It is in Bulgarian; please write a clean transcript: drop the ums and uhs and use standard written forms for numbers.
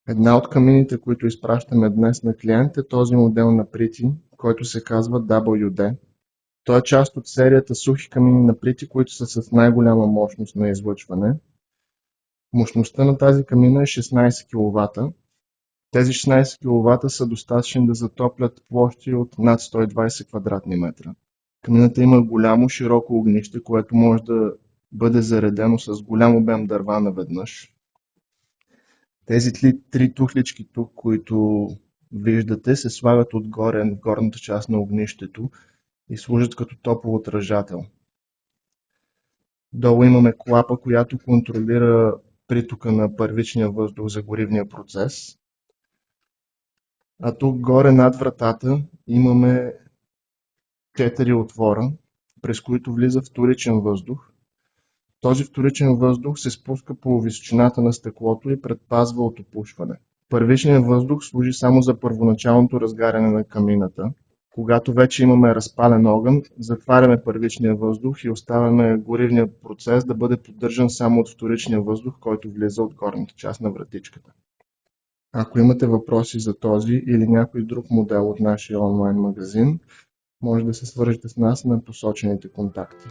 Една от камините, които изпращаме днес на клиент, е този модел на Прити, който се казва WD. Той е част от серията сухи камини на Прити, които са с най-голяма мощност на излъчване. Мощността на тази камина е 16 кВт. Тези 16 кВт са достатъчни да затоплят площи от над 120 квадратни метра. Камината има голямо, широко огнище, което може да бъде заредено с голям обем дърва наведнъж. Тези три тухлички тук, които виждате, се слагат отгоре в горната част на огнището и служат като топлоотражател. Долу имаме клапа, която контролира притока на първичния въздух за горивния процес. А тук горе над вратата имаме 4 отвора, през които влиза вторичен въздух. Този вторичен въздух се спуска по височината на стъклото и предпазва от опушване. Първичният въздух служи само за първоначалното разгаряне на камината. Когато вече имаме разпален огън, затваряме първичния въздух и оставяме горивния процес да бъде поддържан само от вторичния въздух, който влиза от горната част на вратичката. Ако имате въпроси за този или някой друг модел от нашия онлайн магазин, може да се свържете с нас на посочените контакти.